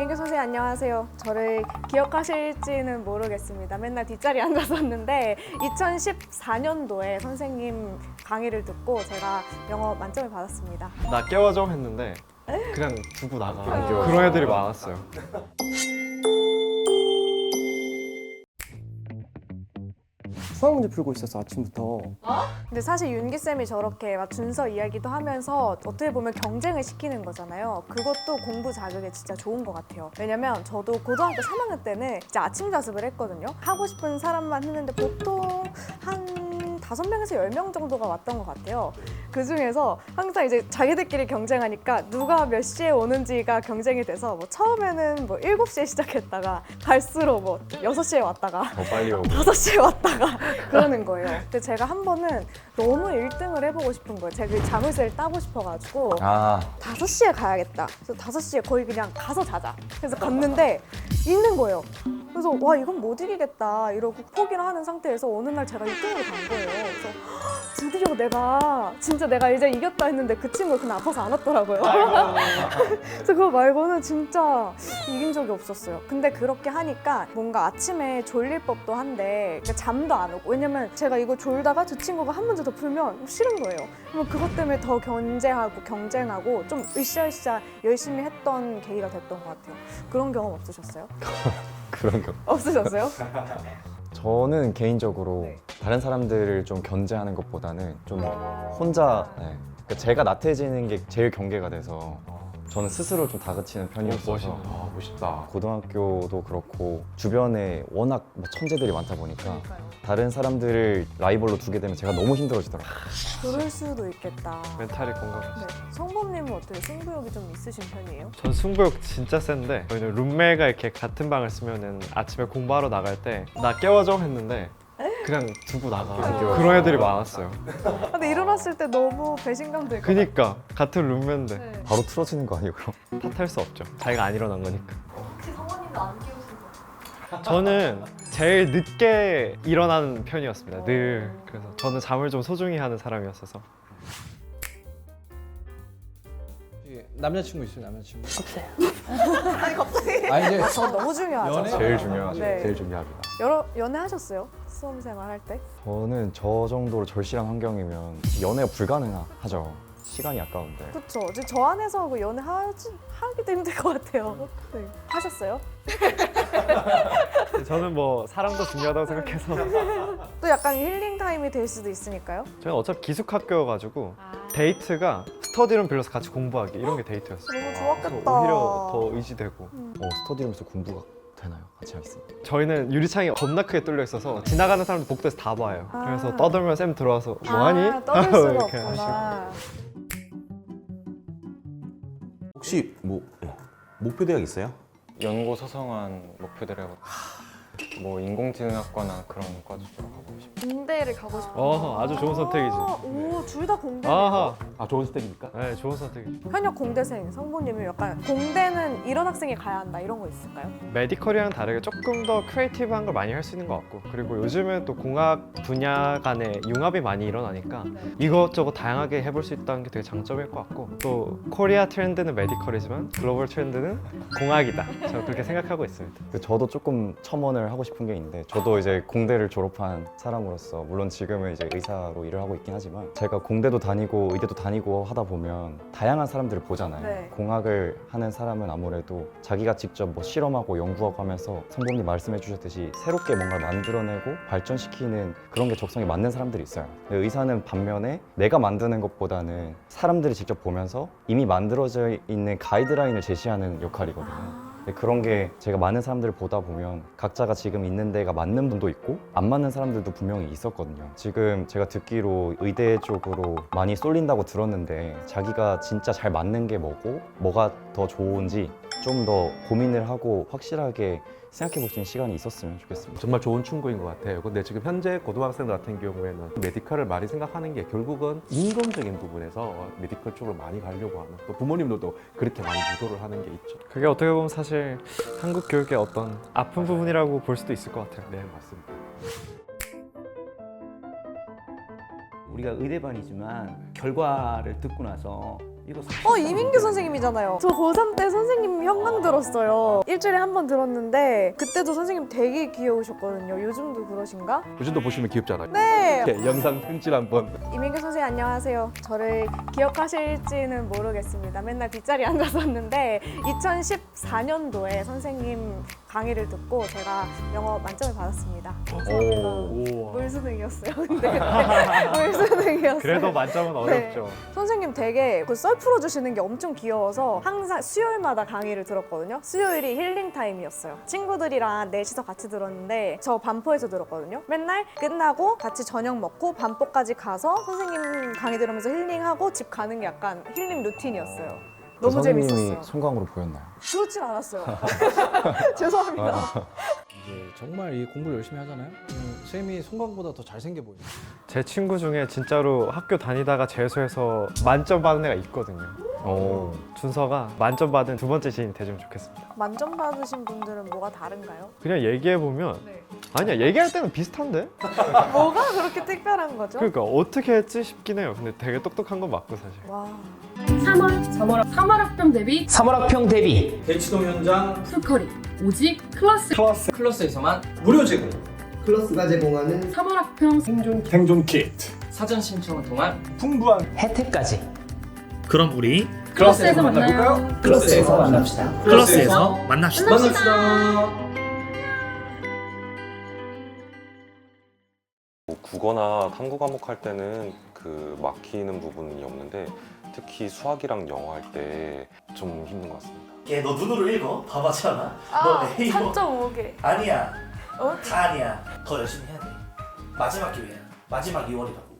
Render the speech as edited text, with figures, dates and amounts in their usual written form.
김민규 선생님 안녕하세요. 저를 기억하실지는 모르겠습니다. 맨날 뒷자리에 앉았었는데 2014년도에 선생님 강의를 듣고 제가 영어 만점을 받았습니다. 나 깨워줘 했는데 그냥 두고 나가. 그런 애들이 많았어요. 수학 문제 풀고 있었어 아침부터. 근데 사실 윤기쌤이 저렇게 막 준서 이야기도 하면서 어떻게 보면 경쟁을 시키는 거잖아요. 그것도 공부 자극에 진짜 좋은 것 같아요. 왜냐면 저도 고등학교 3학년 때는 이제 아침 자습을 했거든요. 하고 싶은 사람만 했는데 보통 한 5명에서 10명 정도가 왔던 것 같아요. 그 중에서 항상 이제 자기들끼리 경쟁하니까 누가 몇 시에 오는지가 경쟁이 돼서 뭐 처음에는 뭐 7시에 시작했다가 갈수록 뭐 6시에 왔다가 더 빨리 오고. 5시에 왔다가 그러는 거예요. 근데 제가 한 번은 너무 1등을 해보고 싶은 거예요. 제가 그 자물쇠를 따고 싶어가지고 5시에 가야겠다. 그래서 5시에 거의 그냥 가서 자자. 그래서 갔는데 있는 거예요. 그래서 와 이건 못 이기겠다 이러고 포기를 하는 상태에서 어느 날 제가 1등으로 간 거예요. 그래서 드디어 내가 이제 이겼다 했는데 그 친구가 그날 아파서 안 왔더라고요. 그래서 그거 말고는 진짜 이긴 적이 없었어요. 근데 그렇게 하니까 뭔가 아침에 졸릴 법도 한데 그러니까 잠도 안 오고, 왜냐면 제가 이거 졸다가 저 친구가 한 문제 더 풀면 싫은 거예요. 그러면 그것 때문에 더 경쟁하고 좀 으쌰으쌰 열심히 했던 계기가 됐던 것 같아요. 그런 경험 없으셨어요? 그런 거. 없으셨어요? 저는 개인적으로 다른 사람들을 좀 견제하는 것보다는 좀 혼자 그러니까 제가 나태해지는 게 제일 경계가 돼서 저는 스스로 좀 다그치는 편이었어서 멋있다. 고등학교도 그렇고 주변에 워낙 뭐 천재들이 많다 보니까 다른 사람들을 라이벌로 두게 되면 제가 너무 힘들어지더라고요. 그럴 수도 있겠다. 멘탈이 건강하시. 네. 성범님은 어때요? 승부욕이 좀 있으신 편이에요? 전 승부욕 진짜 센데 저희는 룸메가 이렇게 같은 방을 쓰면은 아침에 공부하러 나갈 때 나 깨워줘 했는데 그냥 두고 나가. 그런 애들이 많았어요. 근데 일어났을 때 너무 배신감 들것 그니까 같은 룸메인데 같아요. 바로 틀어지는 거 아니에요 그럼? 탓할 수 없죠. 자기가 안 일어난 거니까. 혹시 성원님도 안 깨우신 거예요? 저는 제일 늦게 일어나는 편이었습니다. 늘. 그래서 저는 잠을 좀 소중히 하는 사람이었어서. 남자친구 있어요 남자친구? 없어요. 아니 갑자기 아 이제 저 너무 중요하죠. 연애? 제일 중요하죠. 네. 제일 중요합니다. 연애하셨어요? 수험생활 할 때? 저는 저 정도로 절실한 환경이면 연애가 불가능하죠. 시간이 아까운데. 그쵸. 이제 저 안에서 그 하기도 힘들 것 같아요. 네. 하셨어요? 저는 뭐 사람도 중요하다고 생각해서 또 약간 힐링 타임이 될 수도 있으니까요. 저는 어차피 기숙학교여가지고 데이트가 스터디룸 빌려서 같이 공부하기 이런 게 데이트였어요. 너무 그래서 좋았겠다. 오히려 더 의지되고. 스터디룸에서 공부가 되나요? 같이 하겠습니다. 저희는 유리창이 겁나 크게 뚫려 있어서 지나가는 사람들 복도에서 다 봐요. 아. 그래서 떠들면 쌤 들어와서 뭐하니? 떠들 수가 이렇게 없구나. 혹시 뭐 목표 대학 있어요? 연고 서성한 목표대로 뭐 인공지능학과나 그런 과도 들어가고 싶어요. 군대를 가고 싶어요. 아주 좋은 선택이지. 오, 둘 다 공대네요. 아하. 아 좋은 스택입니까? 네, 좋은 선택이죠. 현역 공대생 성부님이 약간 공대는 이런 학생이 가야 한다 이런 거 있을까요? 메디컬이랑 다르게 조금 더 크리에이티브한 걸 많이 할 수 있는 것 같고, 그리고 요즘은 또 공학 분야 간에 융합이 많이 일어나니까 이것저것 다양하게 해볼 수 있다는 게 되게 장점일 것 같고, 또 코리아 트렌드는 메디컬이지만 글로벌 트렌드는 공학이다. 저는 그렇게 생각하고 있습니다. 저도 조금 첨언을 하고 싶은 게 있는데, 저도 이제 공대를 졸업한 사람으로서 물론 지금은 이제 의사로 일을 하고 있긴 하지만 제가 공대도 다니고 의대도 다니고 하다 보면 다양한 사람들을 보잖아요. 네. 공학을 하는 사람은 아무래도 자기가 직접 뭐 실험하고 연구하고 하면서 성범님 말씀해 주셨듯이 새롭게 뭔가를 만들어내고 발전시키는 그런 게 적성에 맞는 사람들이 있어요. 근데 의사는 반면에 내가 만드는 것보다는 사람들이 직접 보면서 이미 만들어져 있는 가이드라인을 제시하는 역할이거든요. 근데 그런 게 제가 많은 사람들을 보다 보면 각자가 지금 있는 데가 맞는 분도 있고 안 맞는 사람들도 분명히 있었거든요. 지금 제가 듣기로 의대 쪽으로 많이 쏠린다고 들었는데 자기가 진짜 잘 맞는 게 뭐고 뭐가 더 좋은지 좀 더 고민을 하고 확실하게 생각해 볼 수 있는 시간이 있었으면 좋겠습니다. 정말 좋은 충고인 것 같아요. 근데 지금 현재 고등학생들 같은 경우에는 메디컬을 많이 생각하는 게 결국은 인건적인 부분에서 메디컬 쪽으로 많이 가려고 하는, 또 부모님들도 그렇게 많이 유도를 하는 게 있죠. 그게 어떻게 보면 사실 한국 교육의 어떤 아픈 부분이라고 볼 수도 있을 것 같아요. 네, 맞습니다. 우리가 의대반이지만 결과를 듣고 나서 이민규 선생님이잖아요. 저 고3 때 선생님 현강 들었어요. 일주일에 한 번 들었는데 그때도 선생님 되게 귀여우셨거든요. 요즘도 그러신가? 요즘도 보시면 귀엽잖아요. 네. 이렇게 영상 편지를 한번. 이민규 선생님 안녕하세요. 저를 기억하실지는 모르겠습니다. 맨날 뒷자리에 앉았었는데 2014년도에 선생님 강의를 듣고 제가 영어 만점을 받았습니다. 오. 물수능이었어요. 근데 물수능이었어요. 그래도 만점은 어렵죠. 선생님 되게 그 썰 풀어주시는 게 엄청 귀여워서 항상 수요일마다 강의를 들었거든요. 수요일이 힐링 타임이었어요. 친구들이랑 넷이서 같이 들었는데 저 반포에서 들었거든요. 맨날 끝나고 같이 저녁 먹고 반포까지 가서 선생님 강의 들으면서 힐링하고 집 가는 게 약간 힐링 루틴이었어요. 너무 선생님이 재밌었어요. 송강으로 보였나요? 그렇진 않았어요. 죄송합니다. 이제 정말 이 공부를 열심히 하잖아요. 쌤이 송강보다 더 잘생겨 보여요. 제 친구 중에 진짜로 학교 다니다가 재수해서 만점 받은 애가 있거든요. 오. 준서가 만점 받은 두 번째 지인이 되면 좋겠습니다. 만점 받으신 분들은 뭐가 다른가요? 그냥 얘기해보면 아니야, 얘기할 때는 비슷한데? 뭐가 그렇게 특별한 거죠? 그러니까 어떻게 했지 싶긴 해요. 근데 되게 똑똑한 건 맞고 사실. 와. 3월 학병 대비 3월 학평 대비 대치동 현장 풀커리 오직 클러스에서만 무료 제공. 클러스가 제공하는 3월 학평 생존 키트 사전 신청을 통한 풍부한 혜택까지. 그럼 우리 클러스에서 만나요. 클러스에서 만납시다. 클러스에서 만납시다. 국어나 탐구 과목 할 때는 그 막히는 부분이 없는데 특히 수학이랑 영어 할 때 좀 힘든 것 같습니다. 걔 너 눈으로 읽어? 봐봤잖아. 아, 너 A고 4.5개. 아니야. 어? 다 아니야. 더 열심히 해야 돼. 마지막 기회야. 마지막 2월이라고.